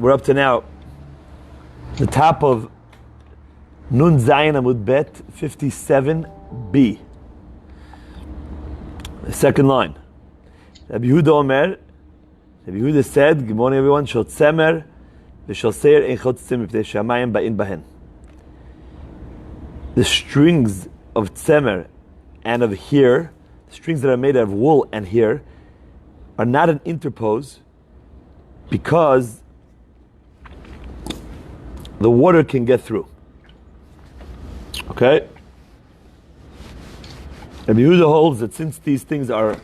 we're up to now the top of Nun Zayin Amud Bet 57b. The second line. Rabbi Yehuda Omer, Rabbi Yehuda said, good morning everyone, Shel Tzemer v'Shel Seir ein chotzim mipnei shamayim ba'in bahen. The strings of Tzemer and of here, the strings that are made out of wool and here, are not an interpose because the water can get through. Okay? Rabbi Yehuda holds that since these things are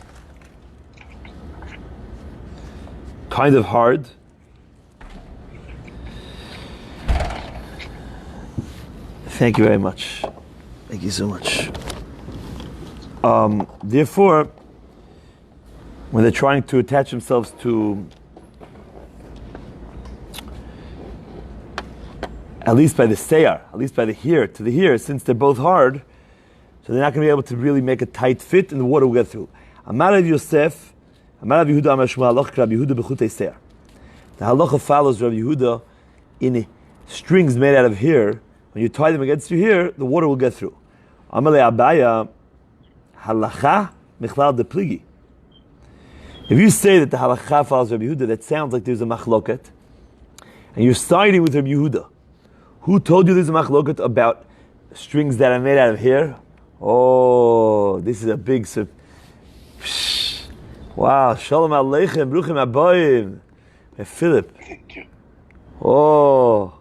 kind of hard, thank you very much. Thank you so much. Therefore, when they're trying to attach themselves to, at least by the seyar, at least by the here, to the here, since they're both hard, so they're not going to be able to really make a tight fit and the water will get through. Amar Rav Yosef, Amar Rav Yehuda, Amar Shmuel, Halacha Rabbi Yehuda b'chutei seyar. The halacha follows Rabbi Yehuda in strings made out of here. When you tie them against your here, the water will get through. Amar le Abaya, halacha michlal de pligi. If you say that the halacha follows Rabbi Yehuda, that sounds like there's a machloket, and you're siding with Rabbi Yehuda. Who told you there's a machloket about strings that are made out of hair? Oh, this is a big... Wow, shalom aleichem, bruchim abayim. Hey, Philip. Thank you. Oh,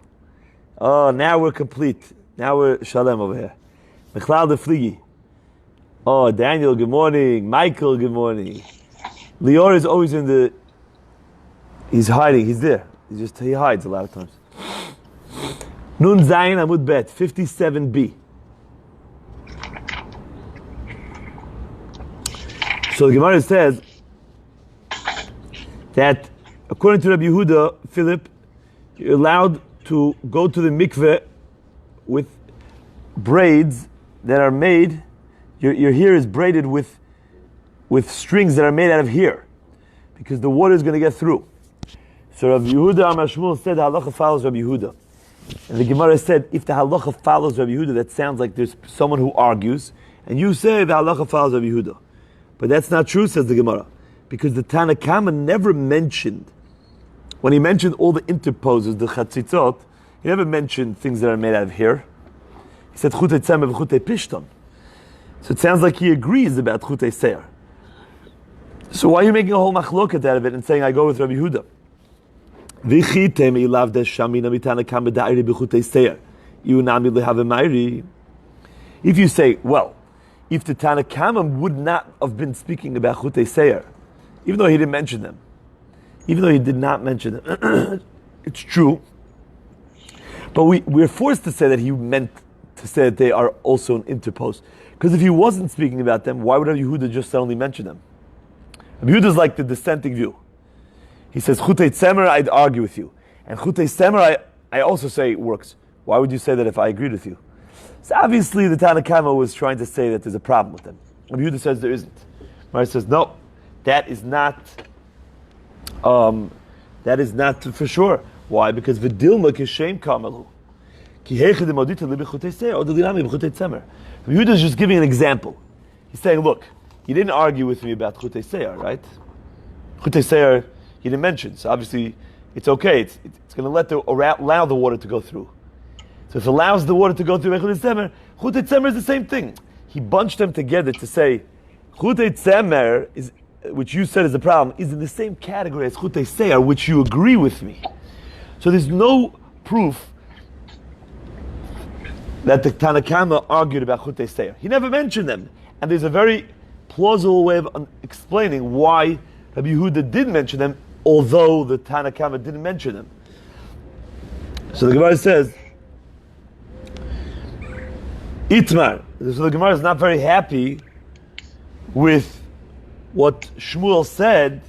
now we're complete. Now we're shalom over here. Michlal de Fligi. Oh, Daniel, good morning. Michael, good morning. Lior is always in the... He's hiding, he's there. He hides a lot of times. Nun Zayin Amud Bet, 57b. So the Gemara says that according to Rabbi Yehuda, Philip, you're allowed to go to the mikveh with braids that are made, your hair is braided with strings that are made out of hair, because the water is going to get through. So Rabbi Yehuda Amar Shmuel said the halacha follows Rabbi Yehuda. And the Gemara said, if the halacha follows Rabbi Yehuda, that sounds like there's someone who argues, and you say the halacha follows Rabbi Yehuda. But that's not true, says the Gemara, because the Tana Kama never mentioned, when he mentioned all the interposes, the chatzitzot, he never mentioned things that are made out of hair. He said chutei tzemer v'chutei pishton. So it sounds like he agrees about chutei seir. So why are you making a whole machloket out of it and saying I go with Rabbi Yehuda? If you say, well, if the Tana Kama would not have been speaking about chutei seir, even though he didn't mention them, even though he did not mention them, it's true. But we're forced to say that he meant to say that they are also an interpose. Because if he wasn't speaking about them, why would Rabbi Yehuda just suddenly mention them? Rabbi Yehuda is like the dissenting view. He says, chutei tzemer, I'd argue with you. And chutei tzemer, I also say it works. Why would you say that if I agreed with you? So obviously the Tana Kama was trying to say that there's a problem with them. Rabbi Yehuda says there isn't. Mari says, no, that is not for sure. Why? Because v'dilma kishem kamalu. Ki heichad imodita libi chutei seir, or d'linami b'chutei tzemer. Rabbi Yehuda is just giving an example. He's saying, look, you didn't argue with me about chutei seir, right? Chutei seir, he didn't mention, so obviously it's okay. It's going to allow the water to go through. So if it allows the water to go through chutei tzemer is the same thing. He bunched them together to say chutei tzemer is, which you said is the problem, is in the same category as chutei seir, which you agree with me. So there's no proof that the Tana Kama argued about chutei seir. He never mentioned them, and there's a very plausible way of explaining why Rabbi Yehuda did mention them, although the Tana Kama didn't mention them. So the Gemara says, Itmar. So the Gemara is not very happy with what Shmuel said,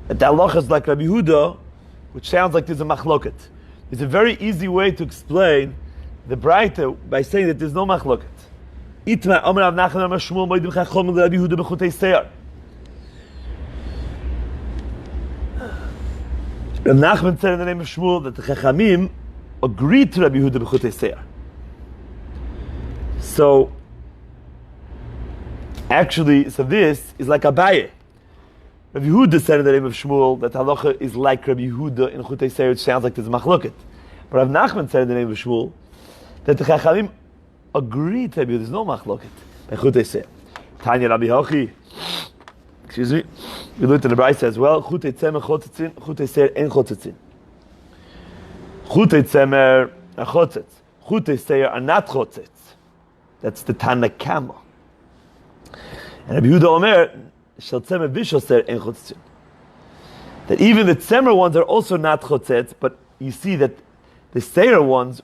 that the halacha is like Rabbi Yehuda, which sounds like there's a machloket. There's a very easy way to explain the Braita by saying that there's no machloket. Itmar, Amar Rav Nachman, Amar Shmuel, Moedim Chachom, Rabbi Yehuda b'chutei seir. Rav Nachman said in the name of Shmuel that the Chachamim agreed to Rabbi Yehuda b'chutei seir. So, actually, this is like Abaye. Rabbi Yehuda said in the name of Shmuel that halacha is like Rabbi Yehuda in chutei seir, which sounds like there's machloket. But Rav Nachman said in the name of Shmuel that the Chachamim agreed to Rabbi Yehuda. There's no machloket by chutei seir. Tanya Rabbi Hochi. Excuse me. We looked at the Brayso as well. Chutei tzemer chotzitzin, chutei seir en chotzitzin. Chutei tzemer are chotzitz. Chutei seir are not chotzitz. That's the Tana Kama. And Rabbi Yehuda Omer, shel tzemer v'shel seir en chotzitzin. That even the tzemer ones are also not chotzitz, but you see that the seir ones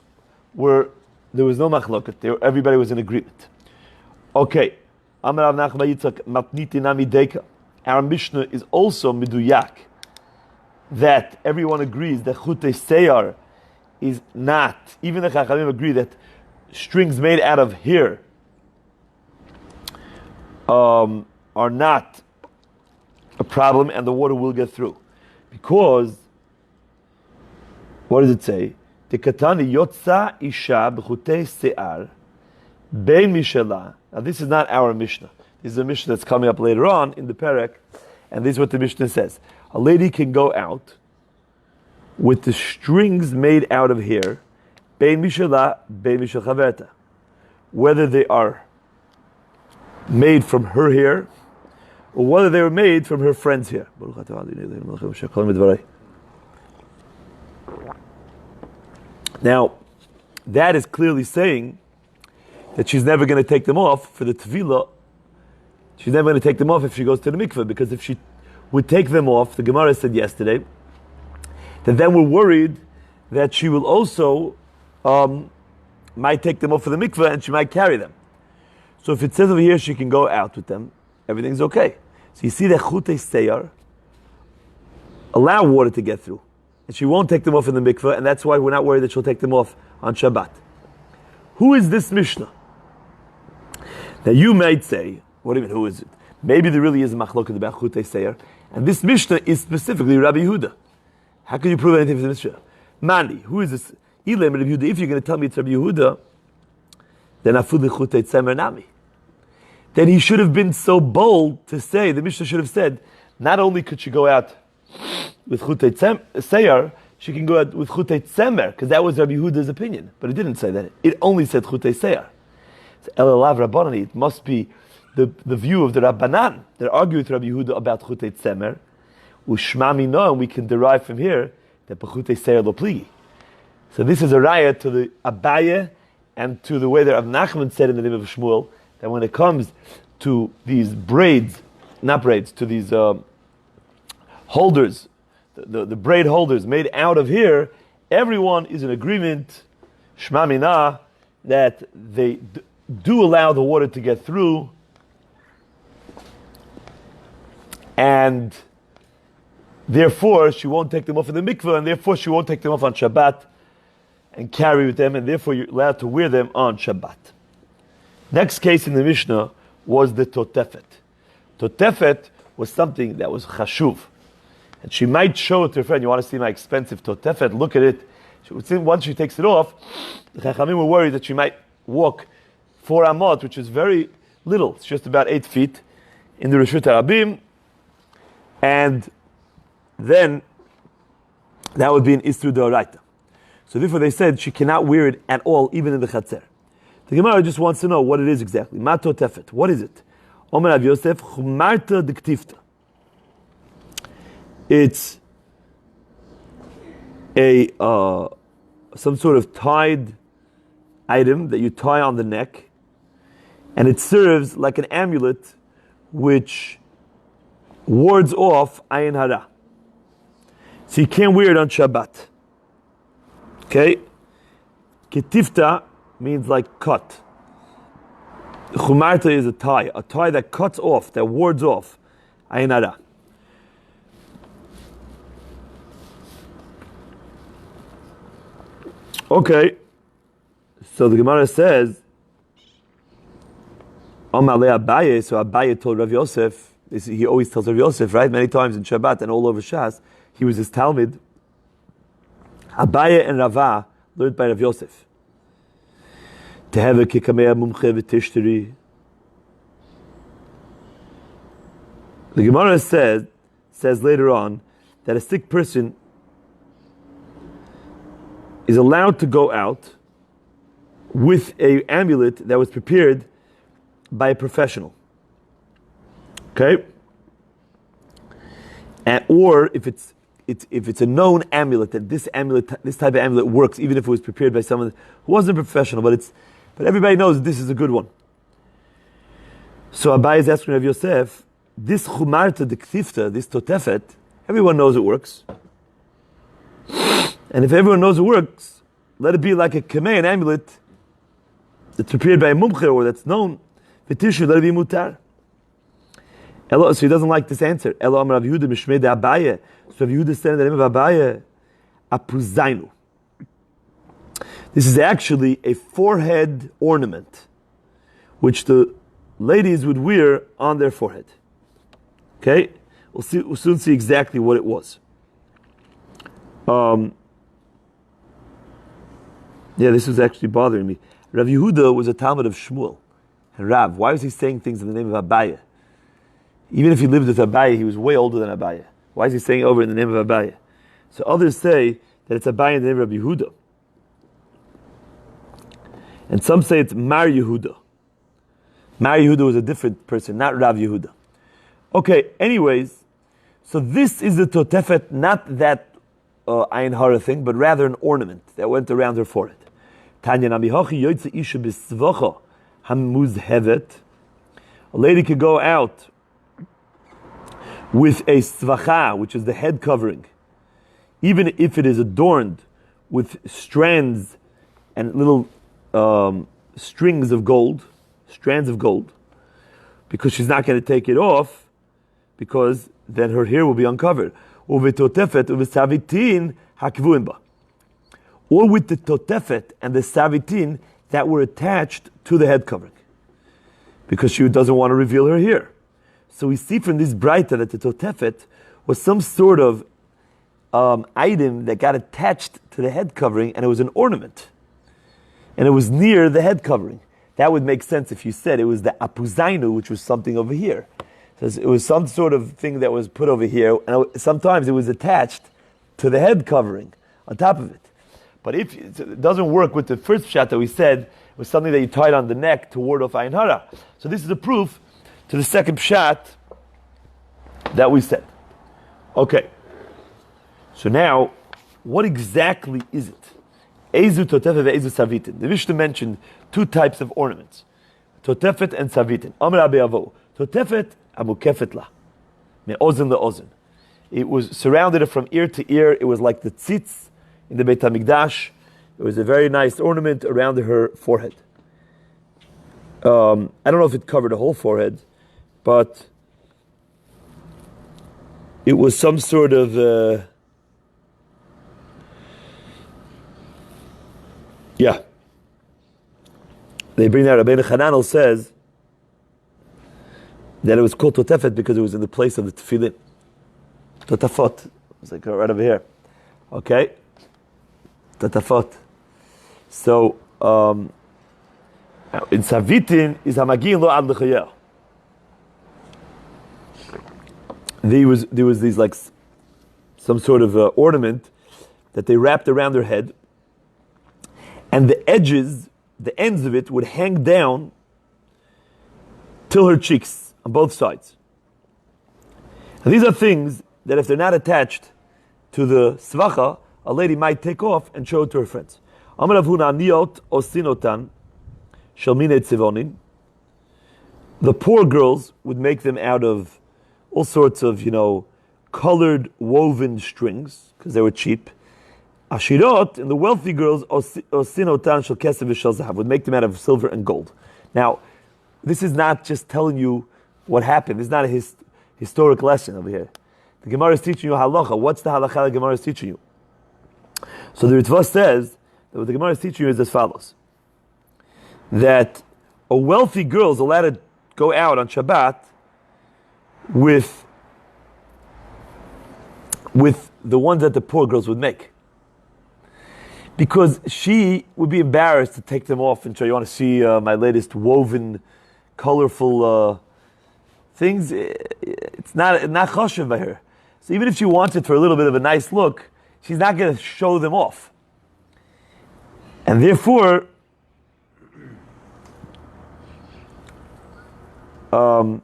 there was no machloket. Everybody was in agreement. Okay. Amar Rav Nachman Yitzchak matniti nami deka. Our Mishnah is also miduyak, that everyone agrees that chutei seir is not, even the Chachamim agree that strings made out of hair are not a problem and the water will get through. Because, what does it say? Tekatani yotza isha b'chutei seir bein mishela. Now this is not our Mishnah. This is a Mishnah that's coming up later on in the Perek, and this is what the Mishnah says. A lady can go out with the strings made out of hair, bein mishala, bein mishal chaverta, whether they are made from her hair or whether they were made from her friend's hair. Now, that is clearly saying that she's never going to take them off for the tevilah. She's never going to take them off if she goes to the mikveh, because if she would take them off, the Gemara said yesterday, that then we're worried that she will also might take them off for the mikveh and she might carry them. So if it says over here she can go out with them, everything's okay. So you see that chutei seir allow water to get through, and she won't take them off in the mikveh, and that's why we're not worried that she'll take them off on Shabbat. Who is this Mishnah? Now you might say, what do you mean, who is it? Maybe there really is a machloket about chutei seir, and this Mishnah is specifically Rabbi Yehuda. How can you prove anything from the Mishnah? Mani, who is this? Ilem Rabbi Yehuda. If you're going to tell me it's Rabbi Yehuda, then afud chutei tzemer nami. Then he should have been so bold to say, the Mishnah should have said, not only could she go out with chutei seir, she can go out with chutei tzemer, because that was Rabbi Yehuda's opinion. But it didn't say that. It only said chutei seir. So El Elav Rabbanani, it must be the view of the Rabbanan that argue with Rabbi Yehuda about chutei tzemer. Ushma mino, and we can derive from here that b'chutei seir lo pligi. So this is a raya to the Abaye and to the way that Rav Nachman said in the name of Shmuel, that when it comes to these braids, not braids, to these holders, the braid holders made out of here, everyone is in agreement, Shma Minah, that they do allow the water to get through, and therefore she won't take them off in the mikveh, and therefore she won't take them off on Shabbat and carry with them, and therefore you're allowed to wear them on Shabbat. Next case in the Mishnah was the totefet. Totefet was something that was chashuv. And she might show it to her friend, you want to see my expensive totefet, look at it. Once she takes it off, the Chachamim were worried that she might walk 4 amot, which is very little. It's just about 8 feet in the Reshut HaRabim. And then that would be an Isru D'Oraita. So therefore they said she cannot wear it at all, even in the Chatzer. The Gemara just wants to know what it is exactly. Ma totefet. What is it? Omer Rav Yosef, chumarta diktifta. It's a some sort of tied item that you tie on the neck, and it serves like an amulet which wards off ayin hara. So you can't wear it on Shabbat. Okay? Ketifta means like cut. Chumarta is a tie that cuts off, that wards off ayin hara. Okay, so the Gemara says, Abaye, so Abaye told Rav Yosef, he always tells Rav Yosef, right? Many times in Shabbat and all over Shas, he was his Talmud. Abaye and Rava learned by Rav Yosef. Teheve kikamea mumche v'tishteri. The Gemara says later on that a sick person is allowed to go out with an amulet that was prepared by a professional. Okay? Or if it's a known amulet, that this type of amulet works, even if it was prepared by someone who wasn't a professional, but everybody knows that this is a good one. So Abai is asking Rav Yosef, this chumarta, the ktifta, this totefet, everyone knows it works. And if everyone knows it works, let it be like a kameh, an amulet that's prepared by a mumche or that's known. V'tishu, let it be mutar. So he doesn't like this answer. Elo Amar Rav Yehuda mishmei de Abaye. So Rav Yehuda said in the name of Abaye, apuzainu. This is actually a forehead ornament, which the ladies would wear on their forehead. Okay, we'll soon see exactly what it was. This was actually bothering me. Rav Yehuda was a Talmud of Shmuel and Rav. Why was he saying things in the name of Abaye? Even if he lived with Abaye, he was way older than Abaye. Why is he saying over in the name of Abaye? So others say that it's Abaye in the name of Rabbi Yehuda. And some say it's Mar Yehuda. Mar Yehuda was a different person, not Rav Yehuda. Okay, anyways, so this is the totefet, not that Ayin Hara thing, but rather an ornament that went around her forehead. Tanya Namihochi Yoitze Isha B'Svocha Hamuzhevet. A lady could go out with a svacha, which is the head covering, even if it is adorned with strands and little strands of gold, because she's not going to take it off, because then her hair will be uncovered. Or with the totefet and the savitin that were attached to the head covering, because she doesn't want to reveal her hair. So we see from this braita that the totefet was some sort of item that got attached to the head covering, and it was an ornament, and it was near the head covering. That would make sense if you said it was the apuzainu, which was something over here. So it was some sort of thing that was put over here, and sometimes it was attached to the head covering on top of it. But if it doesn't work with the first pshat that we said, it was something that you tied on the neck to ward off Ayin Hara. So this is a proof to the second pshat that we said. Okay. So now, what exactly is it? Ezu totefet ve'ezu savitin. The Mishnah mentioned two types of ornaments, totefet and savitin. Amar Rabbi Avo, totefet amukefet la, me'ozen le'ozen. It was surrounded from ear to ear. It was like the tzitz in the Beit HaMikdash. It was a very nice ornament around her forehead. I don't know if it covered the whole forehead, but it was some sort of They bring that Rabbeinu Chananel says that it was called totefet because it was in the place of the tefillin. Totafot. It's like right over here. Okay? Totafot. So, in Savitin is Hamagin lo ad l'chayel. There was these like some sort of ornament that they wrapped around their head, and the ends of it would hang down till her cheeks on both sides. And these are things that if they're not attached to the svacha, a lady might take off and show it to her friends. Amar Rav Huna niot osinotan shalmine tzivonin. The poor girls would make them out of all sorts of, colored woven strings, because they were cheap. Ashirot, and the wealthy girls, osinotan shel kesef v'shel zahav, would make them out of silver and gold. Now, this is not just telling you what happened. This is not a historic lesson over here. The Gemara is teaching you halacha. What's the halacha the Gemara is teaching you? So the Ritva says that what the Gemara is teaching you is as follows: that a wealthy girl is allowed to go out on Shabbat with the ones that the poor girls would make. Because she would be embarrassed to take them off and show, you want to see my latest woven, colorful things. It's not choshev by her. So even if she wants it for a little bit of a nice look, she's not going to show them off. And therefore, fine.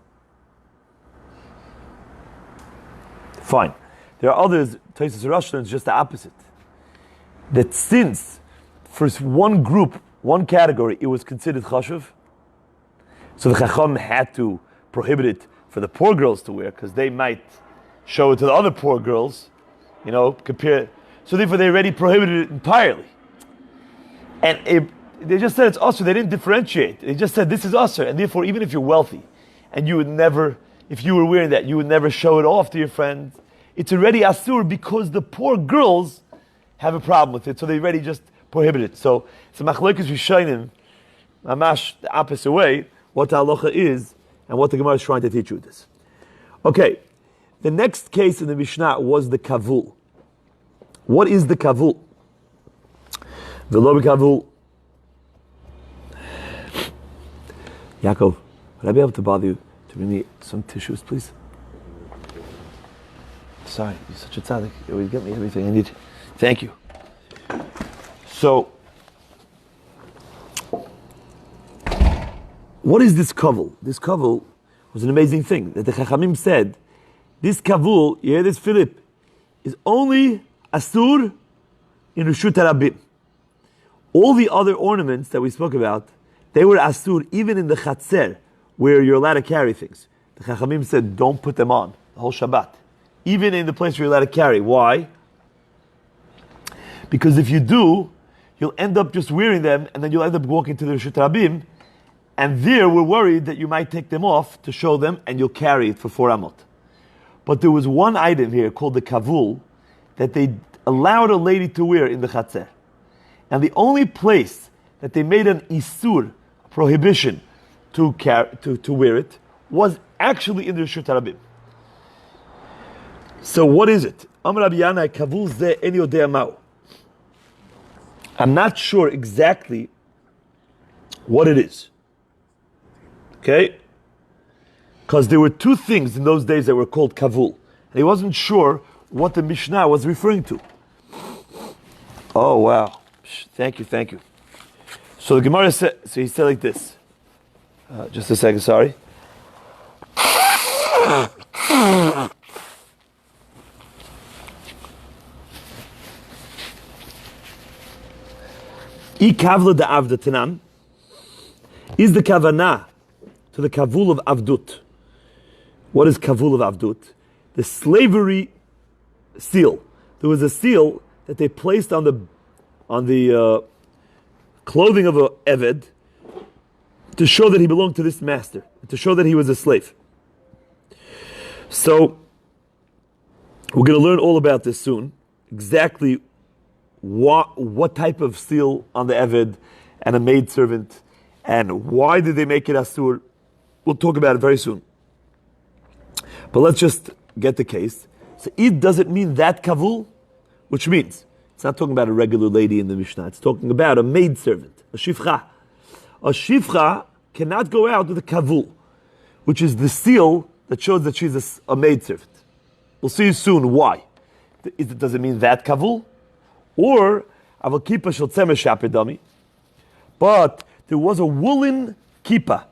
There are others, Tosfos Rosh, it's just the opposite. That since for one group, one category, it was considered chashuv, so the Chacham had to prohibit it for the poor girls to wear, because they might show it to the other poor girls, compare. So therefore they already prohibited it entirely. And they just said it's usher, they didn't differentiate. They just said this is usher, and therefore even if you're wealthy, and you would never, if you were wearing that, you would never show it off to your friends, it's already asur because the poor girls have a problem with it, so they already just prohibit it. So it's a machlokes rishonim, mamash the opposite way, what the halacha is, and what the Gemara is trying to teach you with this. Okay, the next case in the Mishnah was the kavul. What is the kavul? The lo kavul. Yaakov, would I be able to bother you to bring me some tissues, please? Sorry, you're such a tzaddik. You always get me everything I need. Thank you. So, what is this kavul? This kavul was an amazing thing that the Chachamim said. This kavul, you hear this, Philip, is only asur in Reshut Harabim. All the other ornaments that we spoke about, they were asur even in the chatzer, where you're allowed to carry things. The Chachamim said, don't put them on the whole Shabbat, even in the place where you're allowed to carry. Why? Because if you do, you'll end up just wearing them, and then you'll end up walking to the Reshut Harabim, and there we're worried that you might take them off to show them, and you'll carry it for 4 amot. But there was one item here called the kavul that they allowed a lady to wear in the chatzer. And the only place that they made an isur, prohibition, to wear it, was actually in the Reshut Harabim. So what is it? Amar Rabbi Yanai, kavul ze en yodea ma'u. I'm not sure exactly what it is. Okay? Because there were 2 things in those days that were called kavul. And he wasn't sure what the Mishnah was referring to. Oh, wow. Thank you. So the Gemara said, so he said like this. Just a second, sorry. I kavla da avdatanam is the kavanah to the kavul of avdut. What is kavul of avdut? The slavery seal. There was a seal that they placed on the clothing of a eved to show that he belonged to this master, to show that he was a slave. So we're going to learn all about this soon. Exactly what type of seal on the eved and a maidservant, and why did they make it asur? We'll talk about it very soon. But let's just get the case. So it doesn't mean that kavul, which means it's not talking about a regular lady in the Mishnah. It's talking about a maidservant, a shifcha. A shifcha cannot go out with a kavul, which is the seal that shows that she's a maidservant. We'll see soon why. Does it mean that kavul? Or aval kippah shel tzemer shapidami, but there was a woolen kippah,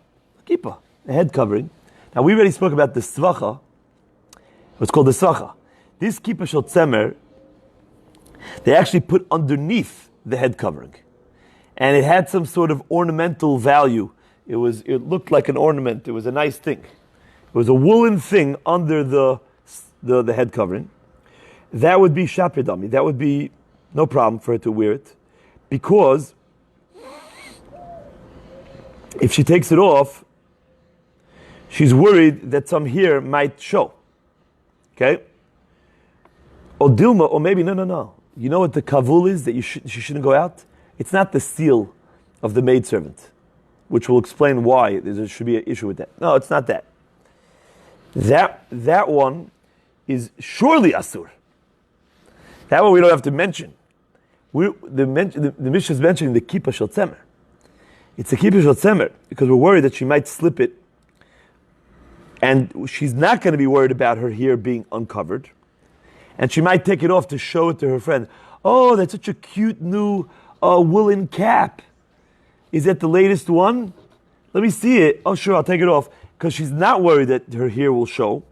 a head covering. Now we already spoke about the svacha. It's called the svacha. This kippah shel tzemer, they actually put underneath the head covering, and it had some sort of ornamental value. It looked like an ornament. It was a nice thing. It was a woolen thing under the head covering. That would be shapidami. That would be no problem for her to wear it, because if she takes it off, she's worried that some hair might show. Okay? Or Dilma, or maybe, no. You know what the kavul is, that she shouldn't go out? It's not the seal of the maidservant, which will explain why there should be an issue with that. No, it's not that. That one is surely asur. That one we don't have to mention. The Mishnah is mentioning the kippah shel tzemer. It's a kippah shel tzemer because we're worried that she might slip it, and she's not going to be worried about her hair being uncovered, and she might take it off to show it to her friend. Oh, that's such a cute new woolen cap. Is that the latest one? Let me see it. Oh, sure, I'll take it off. Because she's not worried that her hair will show.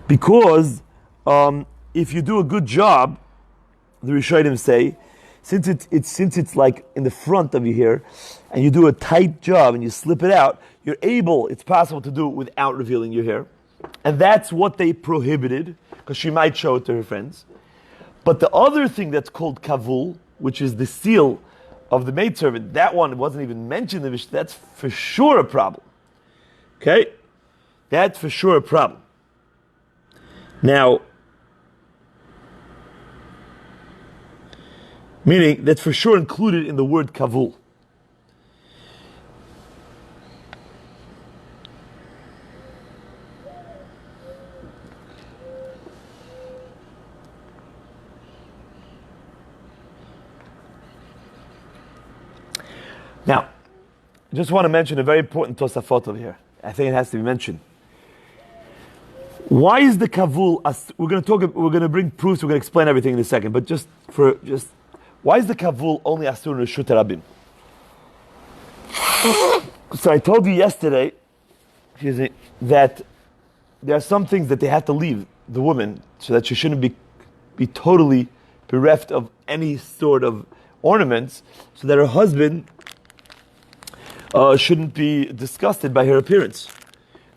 Because if you do a good job, the Rishonim say, since it's like in the front of your hair, and you do a tight job and you slip it out, it's possible to do it without revealing your hair. And that's what they prohibited, because she might show it to her friends. But the other thing that's called kavul, which is the seal of the maidservant, that one wasn't even mentioned in the Mishnah. That's for sure a problem. Okay? That's for sure a problem. Now, meaning that's for sure included in the word kavul. Now, I just want to mention a very important Tosafot over here. I think it has to be mentioned. Why is the kavul? We're going to bring proofs. We're going to explain everything in a second. But why is the kavul only asur reshut rabim? So I told you yesterday, that there are some things that they have to leave the woman so that she shouldn't be totally bereft of any sort of ornaments, so that her husband shouldn't be disgusted by her appearance.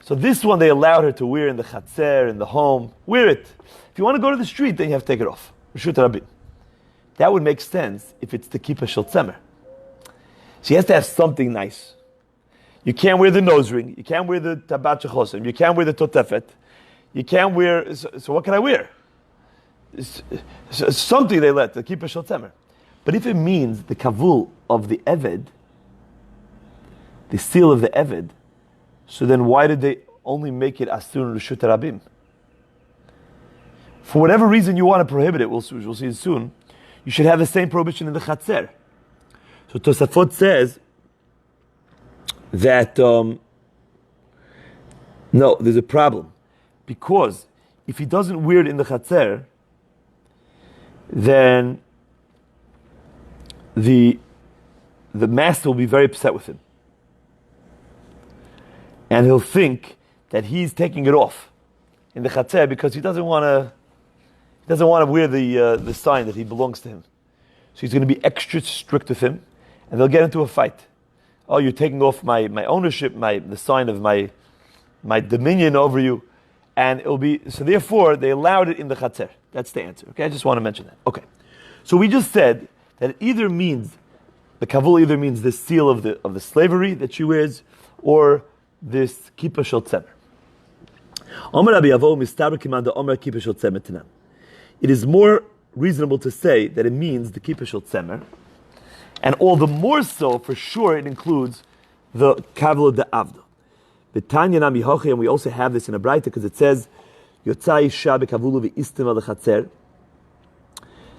So this one they allowed her to wear in the chatzer, in the home. Wear it. If you want to go to the street, then you have to take it off. Reshut rabim. That would make sense if it's the kippah shel tzemer. She has to have something nice. You can't wear the nose ring. You can't wear the tabat shechosim. You can't wear the totefet. You can't wear. So what can I wear? Something they let the kippah shel tzemer. But if it means the kavul of the eved, the seal of the eved, so then why did they only make it asur reshut rabim? For whatever reason you want to prohibit it, we'll see it soon. You should have the same prohibition in the chatzer. So Tosafot says that no, there's a problem, because if he doesn't wear it in the chatzer, then the master will be very upset with him. And he'll think that he's taking it off in the chatzer because he doesn't want to wear the sign that he belongs to him. So he's going to be extra strict with him, and they'll get into a fight. Oh, you're taking off my ownership, the sign of my dominion over you, and it'll be so. Therefore, they allowed it in the chatzer. That's the answer. Okay, I just want to mention that. Okay, so we just said that it either means the kavul either means the seal of the slavery that she wears, or this kippah shel tzemer. It is more reasonable to say that it means the kippah shel tzemer, and all the more so, for sure, it includes the kavul de avda. B'tanya nami hochi, and we also have this in a braita because it says yotzai isha bekavulu v'istima lechatzer,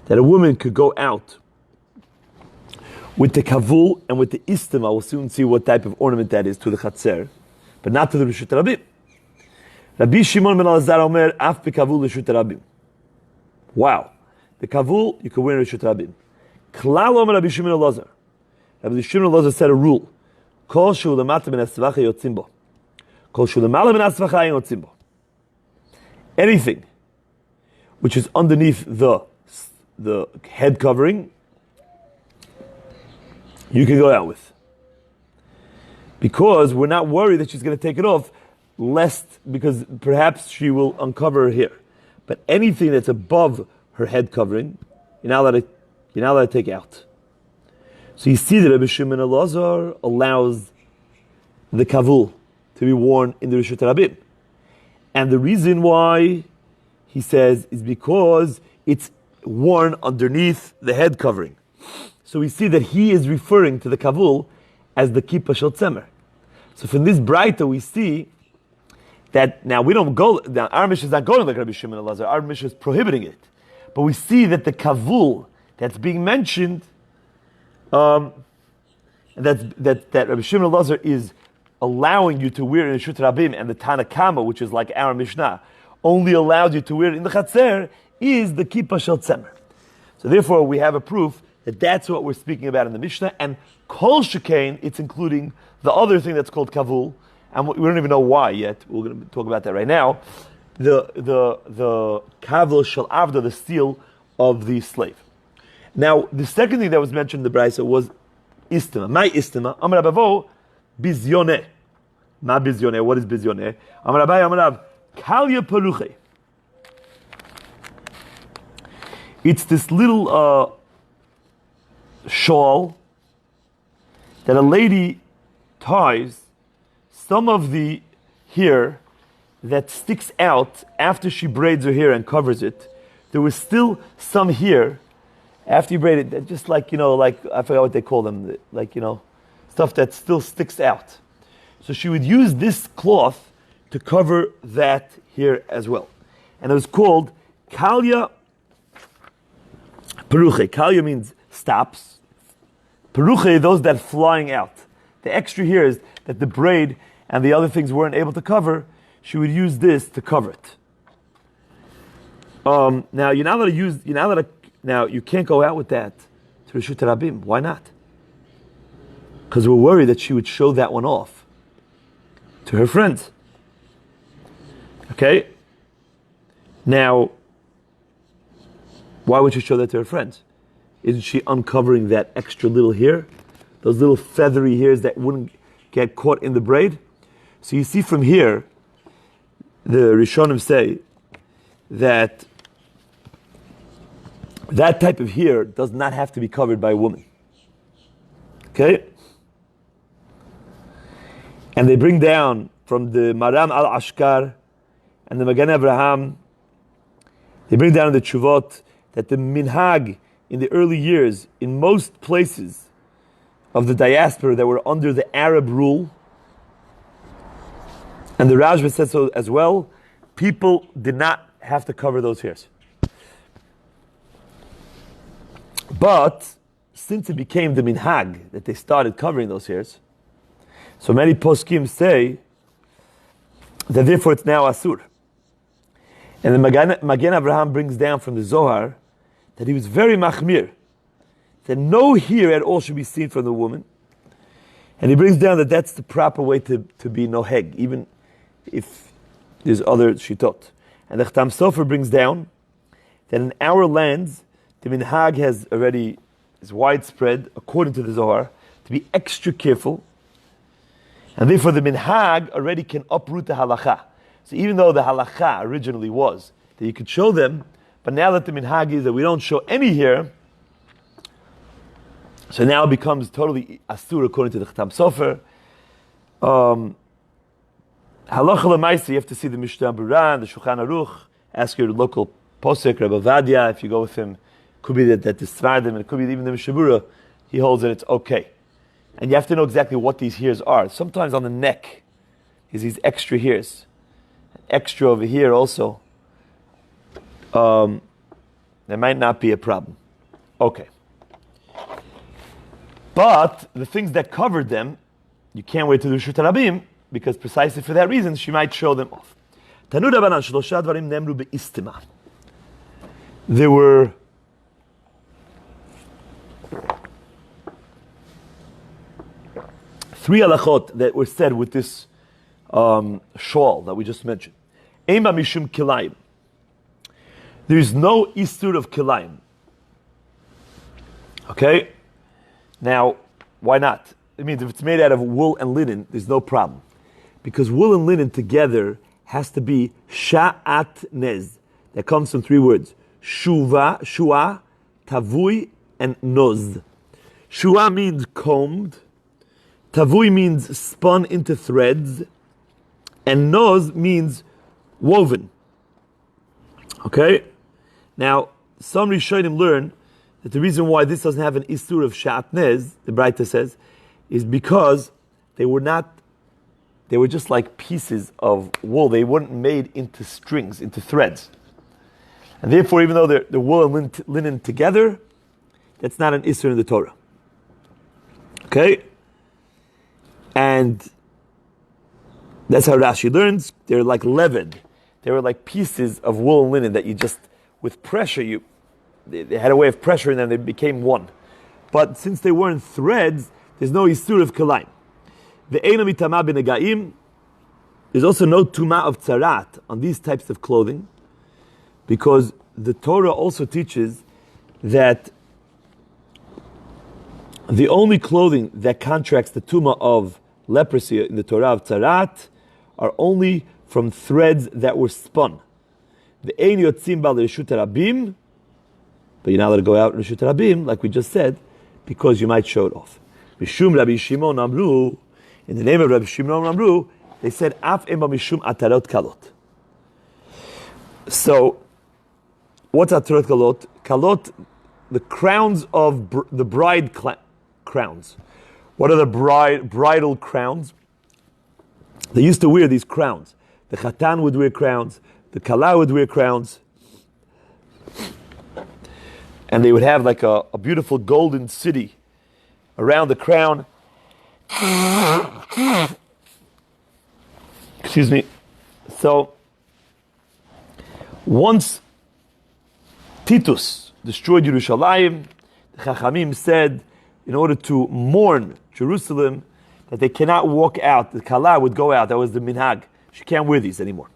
that a woman could go out with the kavul and with the istima. We'll soon see what type of ornament that is to the chatzer, but not to the reshut rabim. Rabbi Shimon ben Elazar omer af bekavul reshut rabim. Wow, the kavul you can wear in reshut rabim. Klal omer Rabbi Shimon ben Elazar. Rabbi Shimon ben Elazar said a rule: kol shu lemata ben asvacha yotzim bo, kol shu lemala ben asvacha ein yotzim bo. Anything which is underneath the head covering, you can go out with, because we're not worried that she's going to take it off, because perhaps she will uncover her hair. But anything that's above her head covering, you're not allowed to take out. So you see that Rabbi Shimon Elazar allows the kavul to be worn in the reshut rabim, and the reason why he says is because it's worn underneath the head covering. So we see that he is referring to the kavul as the kippah shel tzemer. So from this braita we see that now our mission is not going like Rabbi Shimon Elazar. Our mission is prohibiting it, but we see that the kavul that's being mentioned, that Rabbi Shimon Elazar is allowing you to wear it in Shut Rabim, and the Tanakama, which is like our Mishnah, only allowed you to wear it in the Chatzer, is the Kippah Shel Tzemer. So therefore, we have a proof that that's what we're speaking about in the Mishnah, and Kol Shekain, it's including the other thing that's called Kavul, and we don't even know why yet. We're going to talk about that right now. The Kavul Shel Avda, the seal of the slave. Now, the second thing that was mentioned in the Brisa was Istima. My Istima, Amar Abavo, Bizyoneh. Ma Bizyoneh, what is Bizyoneh? Amar Abai, Amar Ab, Kalya Peruche. It's this little shawl that a lady ties some of the hair that sticks out after she braids her hair and covers it. There was still some hair after you braid it, just like, like, I forgot what they call them, like, stuff that still sticks out. So she would use this cloth to cover that hair as well. And it was called Kalya Peruche. Kalya means stops. Peruche, those that flying out. The extra hairs that the braid and the other things weren't able to cover, she would use this to cover it. Now you're not allowed to now you can't go out with that to Reshut Rabim. Why not? Because we're worried that she would show that one off to her friends. Okay? Now, why would she show that to her friends? Isn't she uncovering that extra little hair? Those little feathery hairs that wouldn't get caught in the braid? So you see from here, the Rishonim say that that type of hair does not have to be covered by a woman. Okay? And they bring down from the Maram al-Ashkar and the Magen Avraham, they bring down in the Tshuvot that the minhag in the early years, in most places of the diaspora that were under the Arab rule, and the Rajva said so as well, people did not have to cover those hairs. But since it became the minhag that they started covering those hairs, so many poskim say that therefore it's now asur. And the Magen Avraham brings down from the Zohar that he was very machmir, that no hair at all should be seen from the woman. And he brings down that that's the proper way to be noheg, even if there's other shitot. And the Chatam Sofer brings down that in our lands, the minhag is widespread, according to the Zohar, to be extra careful. And therefore the minhag already can uproot the halacha. So even though the halacha originally was that you could show them, but now that the minhag is that we don't show any hair, so now it becomes totally asur according to the Chatam Sofer. Halacha l'maisa, you have to see the Mishnah Berurah and the Shulchan Aruch. Ask your local posek, Rabbi Vadia, if you go with him. Could be that the Svardim, and it could be even the Mishnah Berurah. He holds that it's okay. And you have to know exactly what these hairs are. Sometimes on the neck is these extra hairs. Extra over here also. There might not be a problem. Okay. But the things that covered them, you can't wait to do Shut Rabim, because precisely for that reason, she might show them off. Tanu Rabbanan, Shlosha Dvarim Nemru Be'istima. There were three halachot that were said with this shawl that we just mentioned. Ema mishum kilayim. There is no isur of kilayim. Okay? Now, why not? It means if it's made out of wool and linen, there's no problem. Because wool and linen together has to be sha'at nez. That comes from three words. Shuva, shua, tavui, and noz. Shua means combed. Tavui means spun into threads. And noz means woven. Okay? Now, some Rishonim learn that the reason why this doesn't have an isur of shatnez, the Braita says, is because they were just like pieces of wool. They weren't made into strings, into threads. And therefore, even though they're wool and linen together, that's not an Isser in the Torah. Okay? And that's how Rashi learns. They're like leavened. They were like pieces of wool and linen that you just, with pressure, they had a way of pressuring them, they became one. But since they weren't threads, there's no Isur of Kalaim. The Eina mitama b'negaim, there's also no Tuma of Tzarat on these types of clothing, because the Torah also teaches that the only clothing that contracts the Tuma of leprosy in the Torah of Tzarat are only from threads that were spun. The Ein yotzim bal reshut rabim, but you're not allowed to go out reshut rabim, like we just said, because you might show it off. Mishum Rabbi Shimon Amru, in the name of Rabbi Shimon Amru, they said af ema mishum atarot kalot. So, what's atarot kalot? Kalot, the crowns of the bride crowns. What are the bridal crowns? They used to wear these crowns. The Chatan would wear crowns. The Kala would wear crowns. And they would have like a beautiful golden city around the crown. Excuse me. So, once Titus destroyed Yerushalayim, the Chachamim said, in order to mourn Jerusalem, that they cannot walk out. The Kala would go out. That was the minhag. She can't wear these anymore.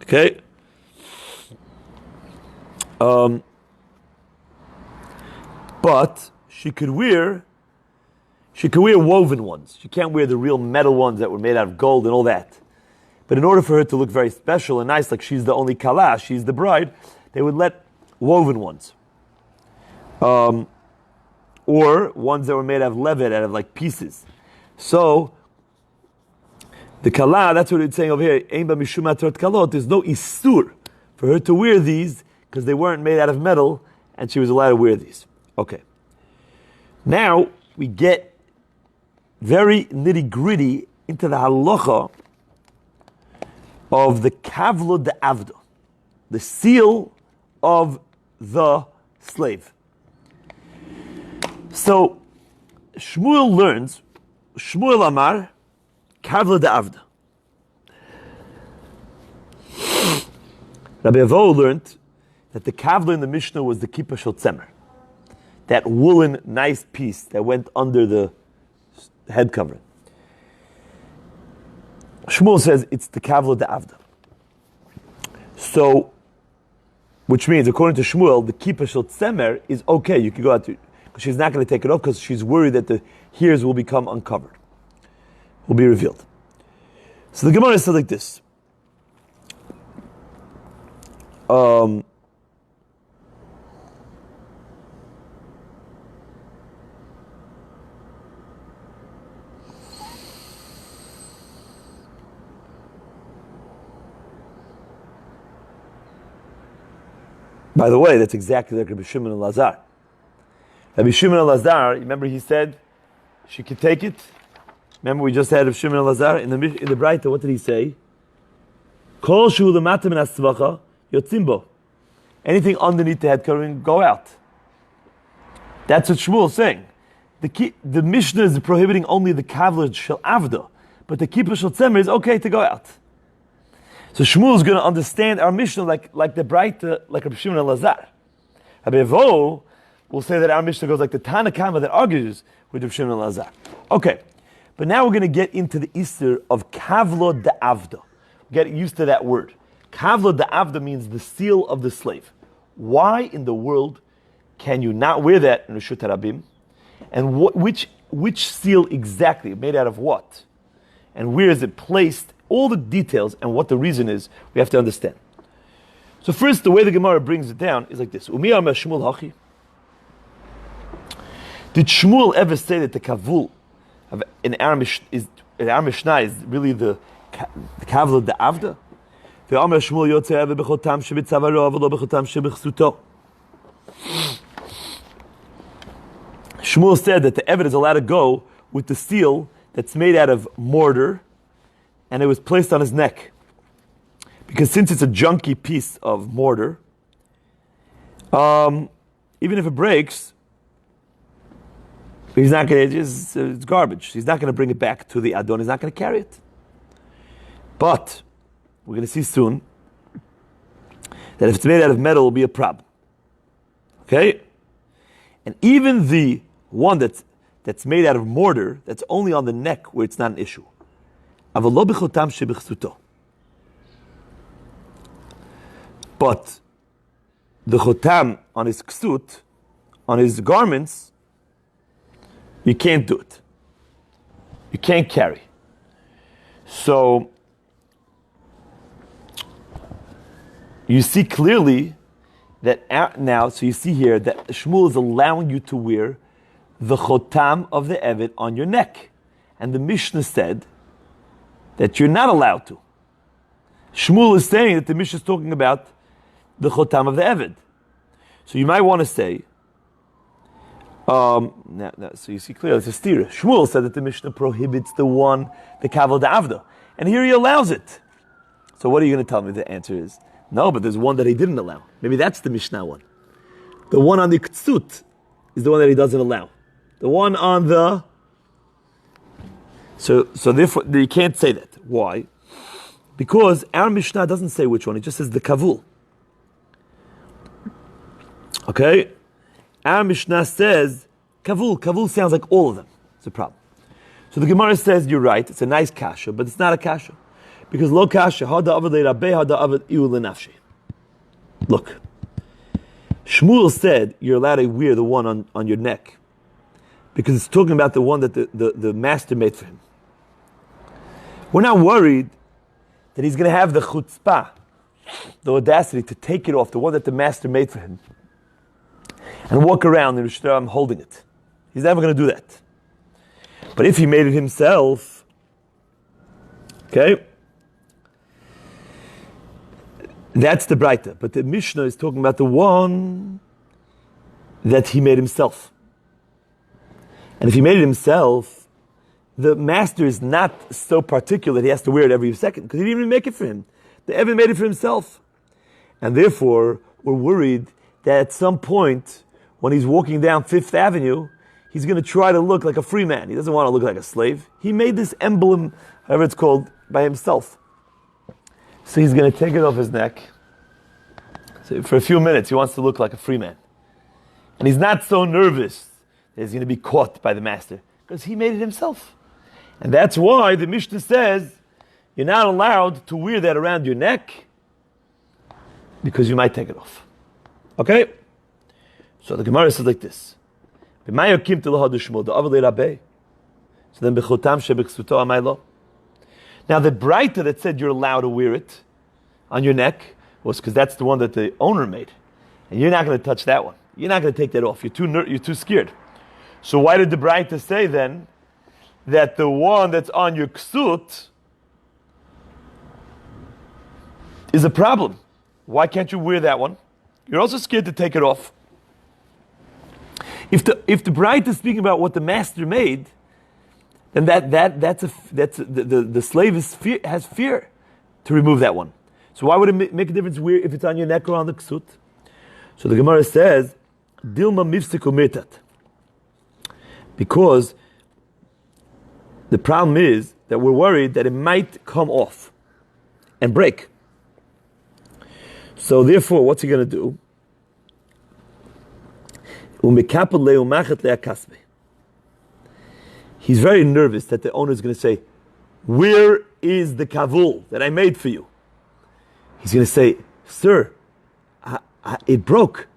Okay? But she could wear woven ones. She can't wear the real metal ones that were made out of gold and all that. But in order for her to look very special and nice, like she's the only Kala, she's the bride, they would let woven ones. Or ones that were made out of levet, out of like pieces. So, the Kala, that's what it's saying over here, Ein ba mishum atarot kalot, there's no Isur for her to wear these, because they weren't made out of metal, and she was allowed to wear these. Okay. Now, we get very nitty-gritty into the halacha of the kavlo de avda, the seal of the slave. So, Shmuel learns, Shmuel Amar, kavlo de avda. Rabbi Avo learned that the kavla in the Mishnah was the kippah shel tzemer, that woolen, nice piece that went under the head covering. Shmuel says it's the kavla de avda. So, which means, according to Shmuel, the kippah shel tzemer is okay. You can go out to, because she's not going to take it off because she's worried that the hairs will become uncovered, will be revealed. So the Gemara said like this. By the way, that's exactly like Rabbi Shimon and Lazar. Rabbi Shimon and Lazar, remember he said she could take it? Remember we just had Rabbi Shimon and Lazar in the Braita, what did he say? Kol shu l'mata min hasvacha yotzim bo. Anything underneath the head covering, go out. That's what Shmuel is saying. The Mishnah is prohibiting only the kavla shel avda, but the kippah shel tzemer is okay to go out. So Shmuel is going to understand our Mishnah like the Braita, like Rabbi Shimon and Lazar. Rabbi Avo will say that our Mishnah goes like the Tana Kama that argues with Rabbi Shimon and Lazar. Okay, but now we're going to get into the Easter of Kavlo de Avda. Get used to that word. Kavlo de Avda means the seal of the slave. Why in the world can you not wear that in Reshut Harabim? And which seal exactly? Made out of what? And where is it placed? All the details and what the reason is, we have to understand. So first, the way the Gemara brings it down is like this. Umi amar Shmuel hachi. Did Shmuel ever say that the kavul in our Mishnah is really the kavul de avda? The amar Shmuel yotzei ave b'chotam shebitzavaro avlo b'chotam shebichsuto. Shmuel said that the Eved is allowed to go with the seal that's made out of mortar, and it was placed on his neck. Because since it's a junky piece of mortar, even if it breaks, He's not going to, it's garbage. He's not going to bring it back to the Adon. He's not going to carry it. But we're going to see soon that if it's made out of metal, it will be a problem. Okay? And even the one that's made out of mortar, that's only on the neck where it's not an issue. But the chotam on his ksut, on his garments, you can't do it. You can't carry. So you see clearly that now, so you see here that Shmuel is allowing you to wear the chotam of the Eved on your neck. And the Mishnah said that you're not allowed to. Shmuel is saying that the Mishnah is talking about the chotam of the Eved. So you might want to say, so you see clearly, it's a steer. Shmuel said that the Mishnah prohibits the kavod avda. And here he allows it. So what are you going to tell me? The answer is, no, but there's one that he didn't allow. Maybe that's the Mishnah one. The one on the ktsut is the one that he doesn't allow. The one on the... So therefore, you can't say that. Why? Because our Mishnah doesn't say which one. It just says the kavul. Okay? Our Mishnah says kavul. Kavul sounds like all of them. It's a problem. So the Gemara says, you're right, it's a nice kasha, but it's not a kasha. Because lo kasha, hada avad le'rabeh, hada avad iu le'nafshi. Look. Shmuel said you're allowed to wear the one on your neck. Because it's talking about the one that the master made for him. We're not worried that he's going to have the chutzpah, the audacity to take it off, the one that the master made for him, and walk around in Rosh Hashanah holding it. He's never going to do that. But if he made it himself, okay, that's the Braita. But the Mishnah is talking about the one that he made himself. And if he made it himself, the master is not so particular that he has to wear it every second, because he didn't even make it for him. The Evan made it for himself. And therefore, we're worried that at some point, when he's walking down Fifth Avenue, he's going to try to look like a free man. He doesn't want to look like a slave. He made this emblem, however it's called, by himself. So he's going to take it off his neck. So for a few minutes, he wants to look like a free man. And he's not so nervous that he's going to be caught by the master, because he made it himself. And that's why the Mishnah says you're not allowed to wear that around your neck, because you might take it off. Okay? So the Gemara says like this. So then, now the Braita that said you're allowed to wear it on your neck was because that's the one that the owner made. And you're not going to touch that one. You're not going to take that off. You're too scared. So why did the Braita say then that the one that's on your ksut is a problem? Why can't you wear that one? You're also scared to take it off. If the Braita is speaking about what the master made, then the slave has fear to remove that one. So why would it make a difference if it's on your neck or on the ksut? So the Gemara says, Dilma mifsiku metat. Because the problem is that we're worried that it might come off and break. So therefore, what's he going to do? He's very nervous that the owner is going to say, where is the kavul that I made for you? He's going to say, sir, it broke.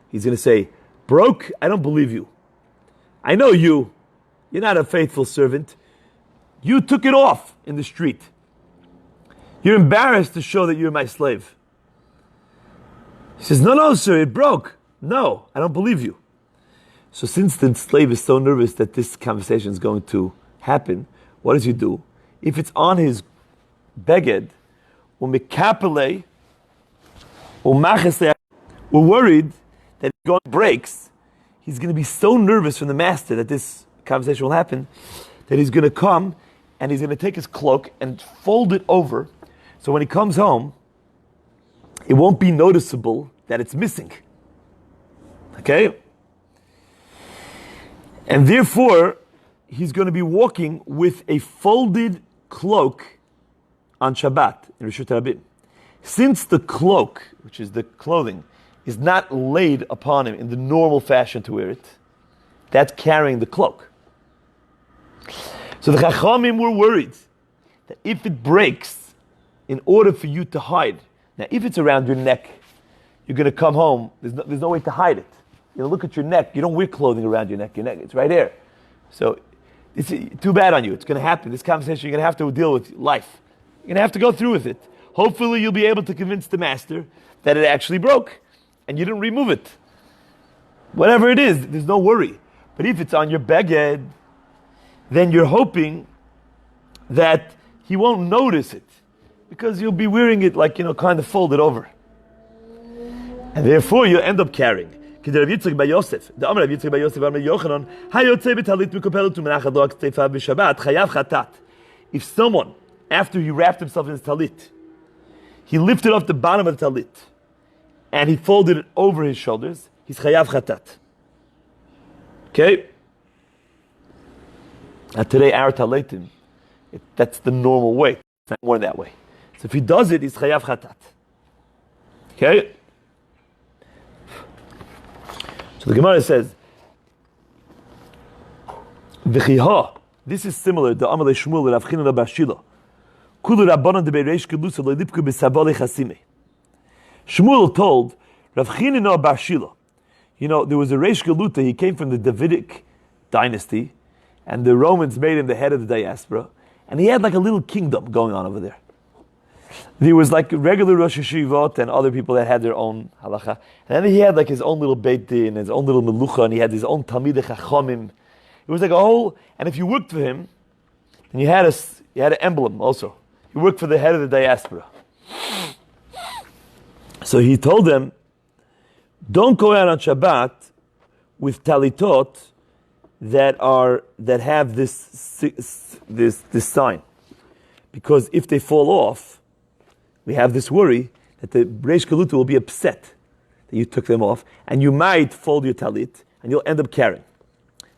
He's going to say, broke? I don't believe you. I know you. You're not a faithful servant. You took it off in the street. You're embarrassed to show that you're my slave. He says, no, sir, it broke. No, I don't believe you. So since the slave is so nervous that this conversation is going to happen, what does he do? If it's on his beged, we're worried that if it breaks, he's going to be so nervous from the master that this conversation will happen, that he's going to come and he's going to take his cloak and fold it over, so when he comes home, it won't be noticeable that it's missing. Okay? And therefore, he's going to be walking with a folded cloak on Shabbat in Rishut Rabim. Since the cloak, which is the clothing, is not laid upon him in the normal fashion to wear it, that's carrying the cloak. So the Chachamim were worried that if it breaks, in order for you to hide, now if it's around your neck, you're going to come home, there's no way to hide it. You know, look at your neck. You don't wear clothing around your neck. It's right here. So it's too bad on you. It's going to happen. This conversation, you're going to have to deal with life. You're going to have to go through with it. Hopefully you'll be able to convince the master that it actually broke and you didn't remove it. Whatever it is, there's no worry. But if it's on your beged, then you're hoping that he won't notice it because you'll be wearing it like, kind of folded over. And therefore you'll end up carrying. If someone, after he wrapped himself in his talit, he lifted off the bottom of the talit and he folded it over his shoulders, he's chayav chatat. Okay? And today our talitim, that's the normal way. It's not more that way. So if he does it, he's chayav chatat. Okay? So the Gemara says, "V'chiha." This is similar to Amalei Shmuel Rav China Bar Shila. Kulu Rabbanan de Bereish Kelusa lo lipku b'sabali chasime. Shmuel told Rav China Bar Shila, there was a Reish Galuta. He came from the Davidic dynasty, and the Romans made him the head of the diaspora, and he had like a little kingdom going on over there. There was like regular Rosh Hashivot and other people that had their own halacha. And then he had like his own little Beit Din, his own little Melucha, and he had his own Talmidei Chachamim. It was like a whole, and if you worked for him, and you had an emblem also. You worked for the head of the diaspora. So he told them, don't go out on Shabbat with talitot that have this sign. Because if they fall off, we have this worry that the Reish Galuta will be upset that you took them off, and you might fold your talit, and you'll end up carrying.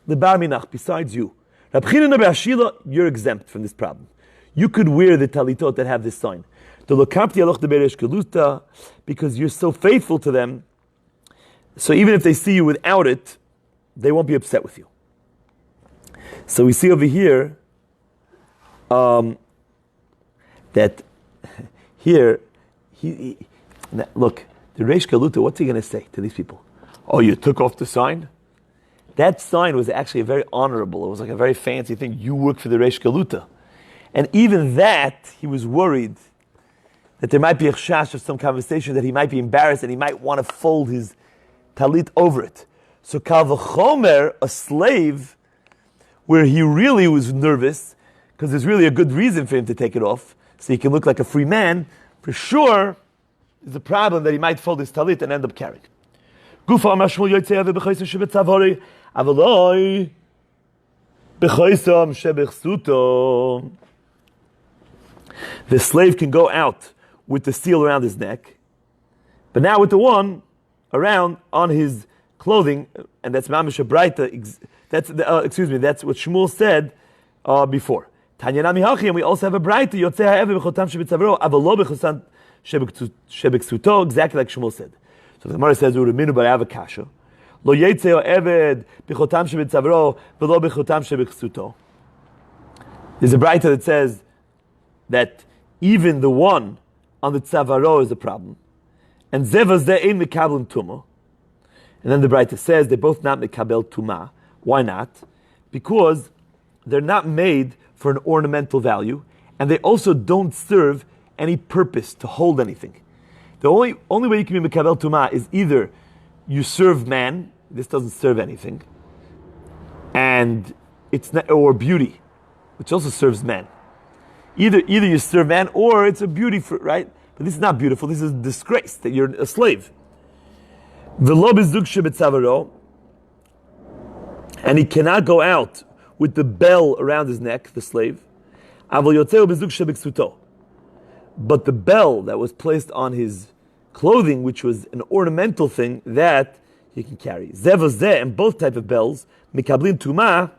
Lebar minach, besides you. Rab China Bar Shila, you're exempt from this problem. You could wear the talitot that have this sign. Because you're so faithful to them, so even if they see you without it, they won't be upset with you. So we see over here that here, look, the Reish Galuta, what's he going to say to these people? Oh, you took off the sign? That sign was actually a very honorable, it was like a very fancy thing. You work for the Reish Galuta. And even that, he was worried that there might be a chash of some conversation, that he might be embarrassed and he might want to fold his talit over it. So kal v'chomer, a slave, where he really was nervous, because there's really a good reason for him to take it off, so he can look like a free man, for sure, there's a problem that he might fold his talit and end up carrying. Gufa amar Shmuel yotzei ave b'choisam shebetzavari, avaloi b'choisam shebechsuto. The slave can go out with the seal around his neck, but now with the one around on his clothing, and that's mamish a braita. That's what Shmuel said before. Tanya nami hachi, and we also have a braita. Yotzei ha'ever b'chotam shebetzavro, avalo b'chotam shebeksuto, exactly like Shmuel said. So the Gemara says, "U'reminu b'rav kasha, lo yotzei ha'eved b'chotam shebetzavro, v'lo b'chotam shebeksuto." There's a braita that says that even the one on the tzavaro is a problem, and zeva zeh ein mekabel tumah. And then the Braita says they're both not mekabel tumah. Why not? Because they're not made for an ornamental value, and they also don't serve any purpose to hold anything. The only way you can be mekabel tumah is either you serve man, this doesn't serve anything, and it's not, or beauty, which also serves man. Either you serve man, or it's a beauty for, right? But this is not beautiful. This is a disgrace that you're a slave. And he cannot go out with the bell around his neck, the slave. But the bell that was placed on his clothing, which was an ornamental thing, that he can carry. Zevazeh, and both type of bells, mikablin tuma,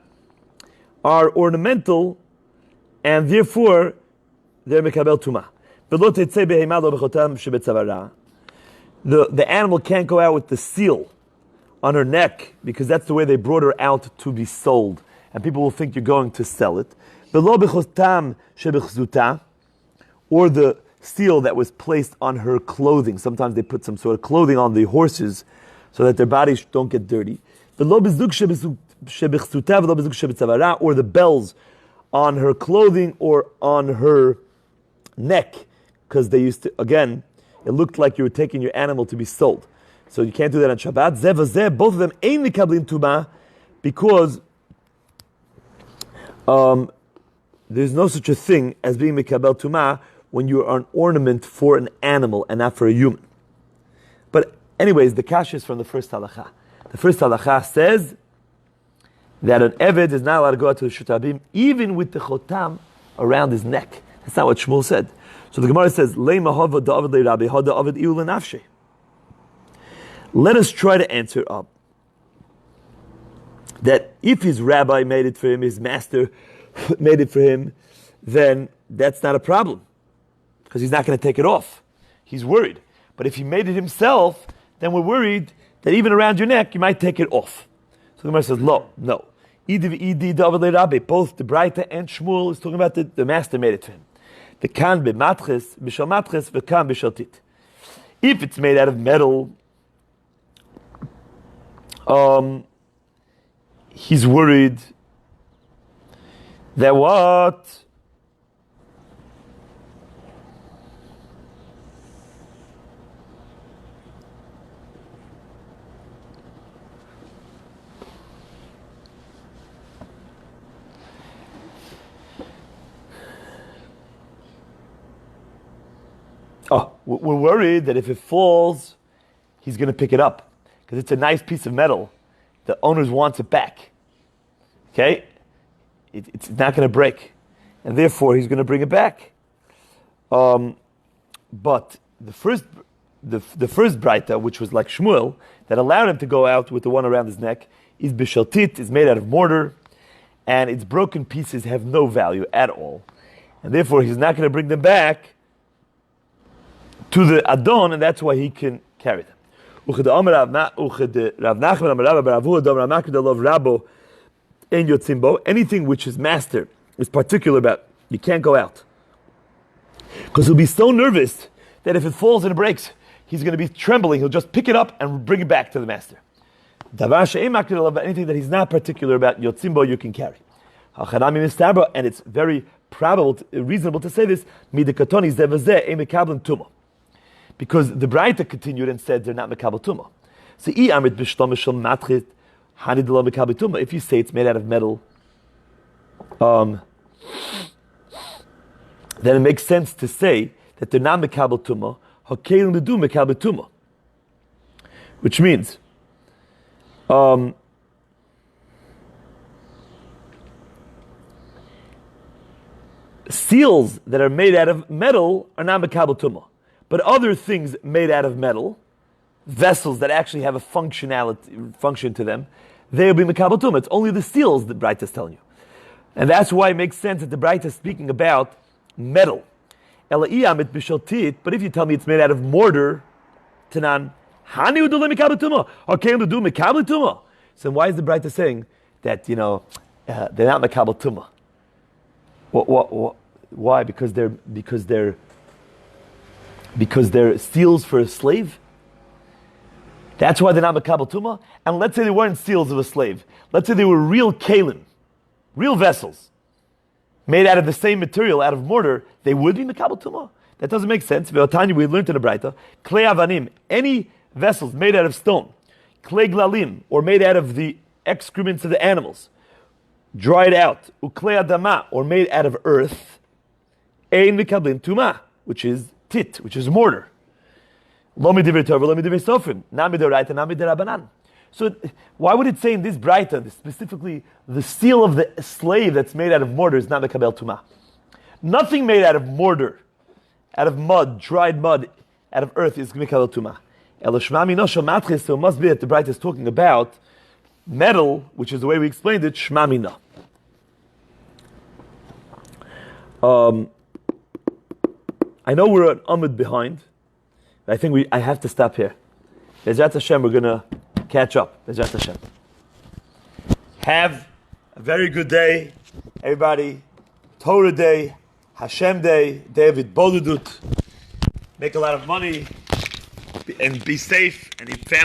are ornamental, and therefore they're mikabel tuma. The animal can't go out with the seal on her neck because that's the way they brought her out to be sold, and people will think you're going to sell it. Or the seal that was placed on her clothing. Sometimes they put some sort of clothing on the horses so that their bodies don't get dirty. Or the bells on her clothing or on her neck, because they used to, again, it looked like you were taking your animal to be sold. So you can't do that on Shabbat. Zeh, both of them ain't mikablin tuma, because there's no such a thing as being mikabel tuma when you are an ornament for an animal and not for a human. But anyways, the kasha is from the first halakha. The first halakha says that an eved is not allowed to go out to the shutabim even with the chotam around his neck. That's not what Shmuel said. So the Gemara says, let us try to answer up that if his rabbi made it for him, his master made it for him, then that's not a problem, because he's not going to take it off. He's worried. But if he made it himself, then we're worried that even around your neck, you might take it off. So the Gemara says, no. Both the Braita and Shmuel is talking about the master made it to him. The kan b'matches, b'shal matches, v'kan b'shal tit. If it's made out of metal, he's worried that what? We're worried that if it falls, he's going to pick it up, because it's a nice piece of metal. The owners wants it back. Okay? It's not going to break, and therefore he's going to bring it back. But the first Braita, which was like Shmuel, that allowed him to go out with the one around his neck, is bishaltit, is made out of mortar, and its broken pieces have no value at all, and therefore he's not going to bring them back to the Adon, and that's why he can carry them. Anything which his master is particular about, you can't go out, because he'll be so nervous that if it falls and it breaks, he's going to be trembling. He'll just pick it up and bring it back to the master. Anything that he's not particular about, yotzimbo, you can carry. And it's very reasonable to say this, because the Braita continued and said they're not mekabel tumah. So if you say it's made out of metal, then it makes sense to say that they're not mekabel tumah, hakelim to do mekabel tumah, which means seals that are made out of metal are not mekabel tumah. But other things made out of metal, vessels that actually have a function to them, they'll be mekabel tumah. It's only the seals that Braita is telling you. And that's why it makes sense that the Braita is speaking about metal. But if you tell me it's made out of mortar, Tanan, so why is the Braita saying that, they're not mekabel tumah? Why? Because they're seals for a slave? That's why they're not mekabel tumah? And let's say they weren't seals of a slave. Let's say they were real kalim, real vessels, made out of the same material, out of mortar, they would be mekabel tumah? That doesn't make sense. We learned in the Braita, klei avanim, any vessels made out of stone, klei glalim, or made out of the excrements of the animals, dried out, uklei adama, or made out of earth, ein mekablin tumah, which is tit, which is mortar. So why would it say in this Braita, specifically the seal of the slave that's made out of mortar is not mekabel tumah? Nothing made out of mortar, out of mud, dried mud, out of earth is mekabel tumah. So it must be that the Braita is talking about metal, which is the way we explained it, shmamina. I know we're an amud behind. I think I have to stop here. Bezrat Hashem, we're going to catch up. Bezrat Hashem. Have a very good day, everybody. Torah day, Hashem day, David Boludut. Make a lot of money and be safe and eat family.